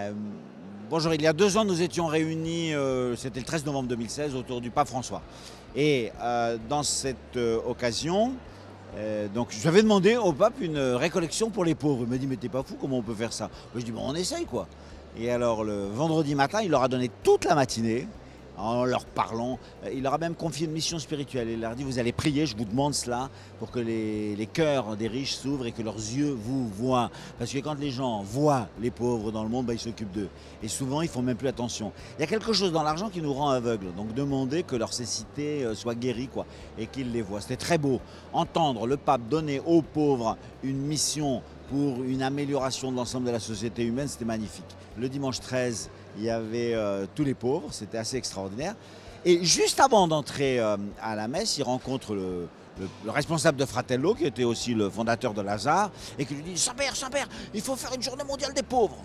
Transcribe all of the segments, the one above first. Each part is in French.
Euh, Bonjour, il y a 2 ans, nous étions réunis, c'était le 13 novembre 2016, autour du pape François. Et dans cette occasion, donc j'avais demandé au pape une récollection pour les pauvres. Il m'a dit, mais t'es pas fou, comment on peut faire ça? Moi, je dis, bon, on essaye quoi. Et alors le vendredi matin, il leur a donné toute la matinée en leur parlant. Il leur a même confié une mission spirituelle. Il leur a dit, vous allez prier, je vous demande cela, pour que les cœurs des riches s'ouvrent et que leurs yeux vous voient. Parce que quand les gens voient les pauvres dans le monde, ils s'occupent d'eux. Et souvent, ils font même plus attention. Il y a quelque chose dans l'argent qui nous rend aveugles. Donc demandez que leur cécité soit guérie, quoi, et qu'ils les voient. C'était très beau. Entendre le pape donner aux pauvres une mission pour une amélioration de l'ensemble de la société humaine, c'était magnifique. Le dimanche 13, il y avait tous les pauvres, c'était assez extraordinaire. Et juste avant d'entrer à la messe, il rencontre le responsable de Fratello, qui était aussi le fondateur de Lazare, et qui lui dit « Saint-Père, Saint-Père, il faut faire une journée mondiale des pauvres !»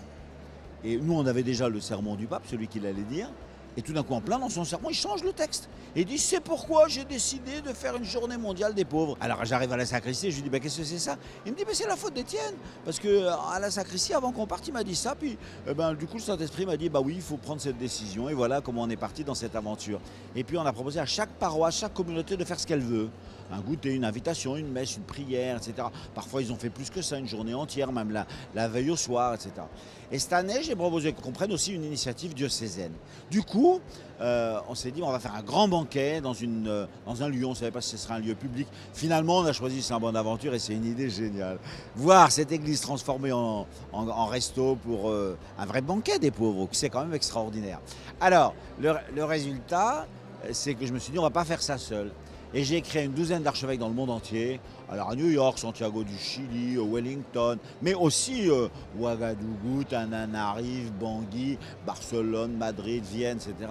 Et nous, on avait déjà le sermon du pape, celui qu'il allait dire. Et tout d'un coup, en plein dans son sermon, il change le texte. Et il dit, c'est pourquoi j'ai décidé de faire une journée mondiale des pauvres. Alors j'arrive à la sacristie et je lui dis, bah, qu'est-ce que c'est ça? Il me dit, bah, c'est la faute d'Étienne. Parce qu'à la sacristie, avant qu'on parte, il m'a dit ça. Puis du coup, le Saint-Esprit m'a dit, bah oui, il faut prendre cette décision. Et voilà comment on est parti dans cette aventure. Et puis on a proposé à chaque paroisse, chaque communauté de faire ce qu'elle veut. Un goûter, une invitation, une messe, une prière, etc. Parfois, ils ont fait plus que ça, une journée entière, même la veille au soir, etc. Et cette année, j'ai proposé qu'on prenne aussi une initiative diocésaine. Du coup, on s'est dit, on va faire un grand banquet dans un lieu, on ne savait pas si ce serait un lieu public. Finalement, on a choisi Saint-Bonaventure et c'est une idée géniale. Voir cette église transformée en resto pour un vrai banquet des pauvres, c'est quand même extraordinaire. Alors, le résultat, c'est que je me suis dit, on ne va pas faire ça seul. Et j'ai créé une douzaine d'archevêques dans le monde entier. Alors à New York, Santiago du Chili, Wellington, mais aussi Ouagadougou, Tananarive, Bangui, Barcelone, Madrid, Vienne, etc.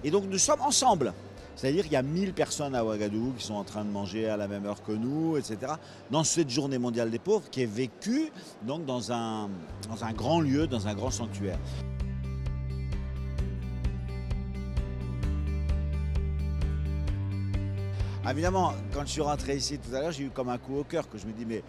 Et donc nous sommes ensemble. C'est-à-dire qu'il y a 1000 personnes à Ouagadougou qui sont en train de manger à la même heure que nous, etc. Dans cette journée mondiale des pauvres qui est vécue donc, dans un grand lieu, dans un grand sanctuaire. Évidemment, quand je suis rentré ici tout à l'heure, j'ai eu comme un coup au cœur que je me dis, mais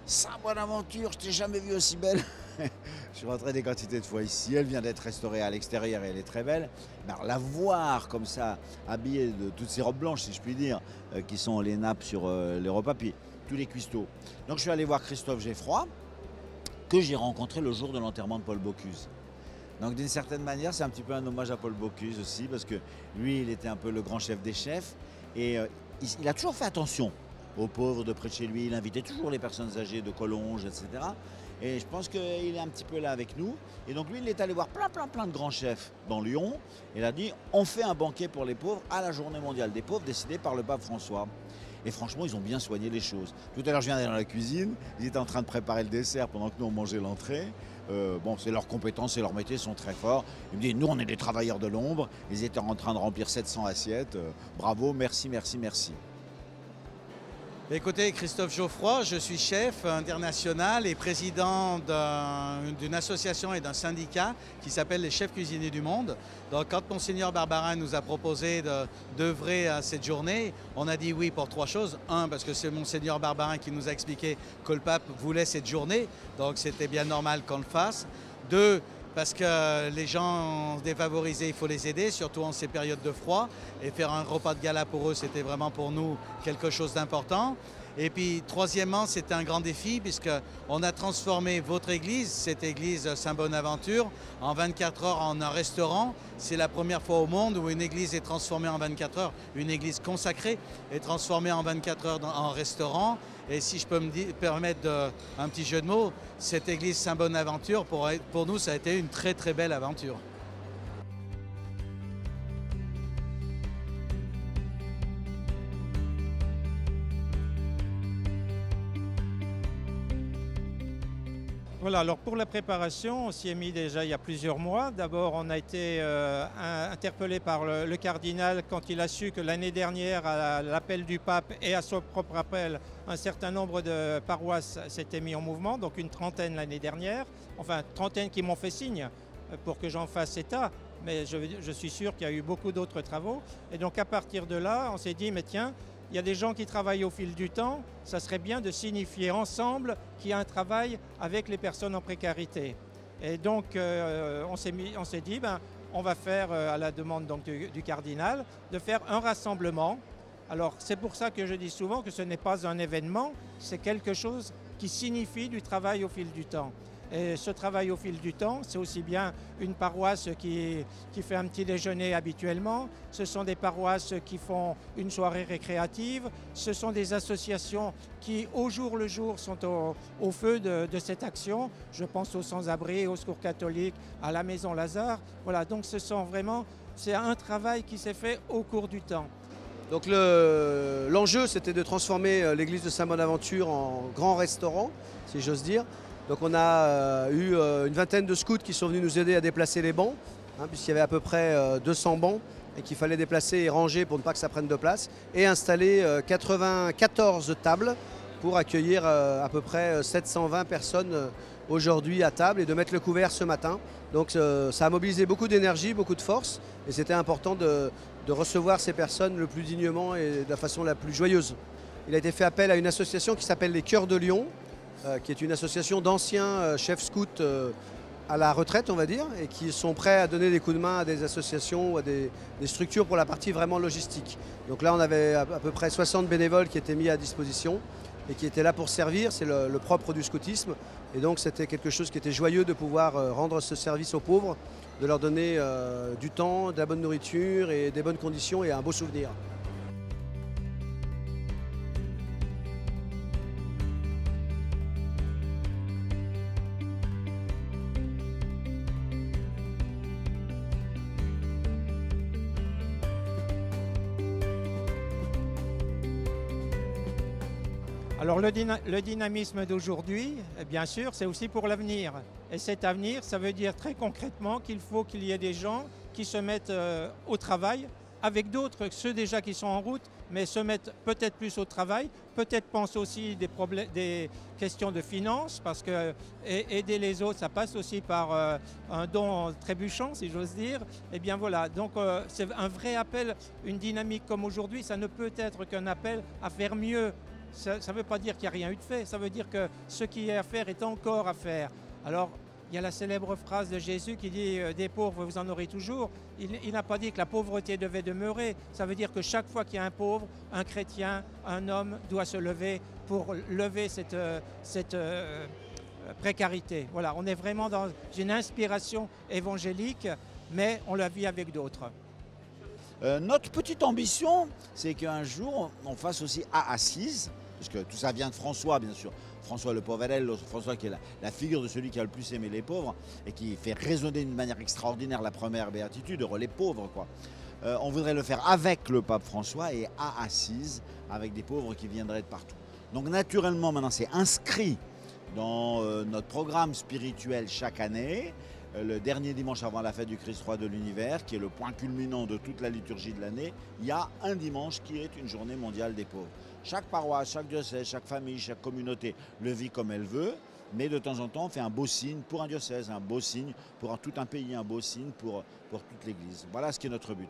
Saint-Bonaventure, je t'ai jamais vu aussi belle. Je suis rentré des quantités de fois ici, elle vient d'être restaurée à l'extérieur et elle est très belle. Mais alors, la voir comme ça, habillée de toutes ces robes blanches, si je puis dire, qui sont les nappes sur les repas, puis tous les cuistots. Donc je suis allé voir Christophe Geffroy, que j'ai rencontré le jour de l'enterrement de Paul Bocuse. Donc d'une certaine manière, c'est un petit peu un hommage à Paul Bocuse aussi, parce que lui, il était un peu le grand chef des chefs. Et il a toujours fait attention aux pauvres de près de chez lui. Il invitait toujours les personnes âgées de Collonges, etc. Et je pense qu'il est un petit peu là avec nous. Et donc lui, il est allé voir plein de grands chefs dans Lyon. Et il a dit, on fait un banquet pour les pauvres à la journée mondiale des pauvres, décidée par le pape François. Et franchement, ils ont bien soigné les choses. Tout à l'heure, je viens d'aller dans la cuisine. Ils étaient en train de préparer le dessert pendant que nous, on mangeait l'entrée. Bon, c'est leurs compétences, c'est leur métier, ils sont très forts. Ils me disent, nous, on est des travailleurs de l'ombre. Ils étaient en train de remplir 700 assiettes. Bravo, merci, merci, merci. Écoutez, Christophe Geoffroy, je suis chef international et président d'une association et d'un syndicat qui s'appelle les chefs cuisiniers du monde. Donc quand Monseigneur Barbarin nous a proposé d'œuvrer à cette journée, on a dit oui pour 3 choses. 1, parce que c'est Monseigneur Barbarin qui nous a expliqué que le pape voulait cette journée, donc c'était bien normal qu'on le fasse. 2, parce que les gens défavorisés, il faut les aider, surtout en ces périodes de froid. Et faire un repas de gala pour eux, c'était vraiment pour nous quelque chose d'important. Et puis, troisièmement, c'était un grand défi puisqu'on a transformé votre église, cette église Saint-Bonaventure, en 24 heures en un restaurant. C'est la première fois au monde où une église est transformée en 24 heures, une église consacrée est transformée en 24 heures en restaurant. Et si je peux me permettre un petit jeu de mots, cette église Saint-Bonaventure, pour nous, ça a été une très belle aventure. Voilà, alors pour la préparation, on s'y est mis déjà il y a plusieurs mois. D'abord, on a été interpellé par le cardinal quand il a su que l'année dernière, à l'appel du pape et à son propre appel, un certain nombre de paroisses s'étaient mis en mouvement, donc une trentaine l'année dernière, enfin trentaine qui m'ont fait signe pour que j'en fasse état. Mais je suis sûr qu'il y a eu beaucoup d'autres travaux. Et donc à partir de là, on s'est dit, mais tiens, il y a des gens qui travaillent au fil du temps, ça serait bien de signifier ensemble qu'il y a un travail avec les personnes en précarité. Et donc on s'est dit, ben, on va faire, à la demande donc, du cardinal, de faire un rassemblement. Alors c'est pour ça que je dis souvent que ce n'est pas un événement, c'est quelque chose qui signifie du travail au fil du temps. Et ce travail au fil du temps, c'est aussi bien une paroisse qui fait un petit déjeuner habituellement, ce sont des paroisses qui font une soirée récréative, ce sont des associations qui au jour le jour sont au feu de cette action. Je pense aux sans-abri, au Secours catholique, à la Maison Lazare. Voilà, donc c'est un travail qui s'est fait au cours du temps. Donc l'enjeu, c'était de transformer l'église de Saint-Bonaventure en grand restaurant, si j'ose dire. Donc on a eu une vingtaine de scouts qui sont venus nous aider à déplacer les bancs, puisqu'il y avait à peu près 200 bancs et qu'il fallait déplacer et ranger pour ne pas que ça prenne de place, et installer 94 tables pour accueillir à peu près 720 personnes aujourd'hui à table et de mettre le couvert ce matin. Donc ça a mobilisé beaucoup d'énergie, beaucoup de force, et c'était important de recevoir ces personnes le plus dignement et de la façon la plus joyeuse. Il a été fait appel à une association qui s'appelle les Cœurs de Lion, qui est une association d'anciens chefs scouts à la retraite, on va dire, et qui sont prêts à donner des coups de main à des associations ou à des structures pour la partie vraiment logistique. Donc là, on avait à peu près 60 bénévoles qui étaient mis à disposition et qui étaient là pour servir. C'est le propre du scoutisme. Et donc, c'était quelque chose qui était joyeux de pouvoir rendre ce service aux pauvres, de leur donner du temps, de la bonne nourriture et des bonnes conditions et un beau souvenir. Alors le dynamisme d'aujourd'hui, bien sûr, c'est aussi pour l'avenir. Et cet avenir, ça veut dire très concrètement qu'il faut qu'il y ait des gens qui se mettent au travail avec d'autres, ceux déjà qui sont en route, mais se mettent peut-être plus au travail, peut-être pensent aussi des questions de finances, parce que aider les autres, ça passe aussi par un don trébuchant, si j'ose dire. Et bien voilà, donc c'est un vrai appel, une dynamique comme aujourd'hui, ça ne peut être qu'un appel à faire mieux. Ça ne veut pas dire qu'il n'y a rien eu de fait, ça veut dire que ce qui est à faire est encore à faire. Alors, il y a la célèbre phrase de Jésus qui dit « des pauvres, vous en aurez toujours ». Il n'a pas dit que la pauvreté devait demeurer. Ça veut dire que chaque fois qu'il y a un pauvre, un chrétien, un homme doit se lever pour lever cette précarité. Voilà, on est vraiment dans une inspiration évangélique, mais on la vit avec d'autres. Notre petite ambition, c'est qu'un jour, on fasse aussi à Assise, parce que tout ça vient de François, bien sûr. François le Poverello, François qui est la figure de celui qui a le plus aimé les pauvres et qui fait résonner d'une manière extraordinaire la première béatitude, heureux les pauvres, quoi. On voudrait le faire avec le pape François et à Assise, avec des pauvres qui viendraient de partout. Donc naturellement, maintenant, c'est inscrit dans notre programme spirituel chaque année. Le dernier dimanche avant la fête du Christ roi de l'univers, qui est le point culminant de toute la liturgie de l'année, il y a un dimanche qui est une journée mondiale des pauvres. Chaque paroisse, chaque diocèse, chaque famille, chaque communauté le vit comme elle veut, mais de temps en temps on fait un beau signe pour un diocèse, un beau signe pour tout un pays, un beau signe pour toute l'Église. Voilà ce qui est notre but.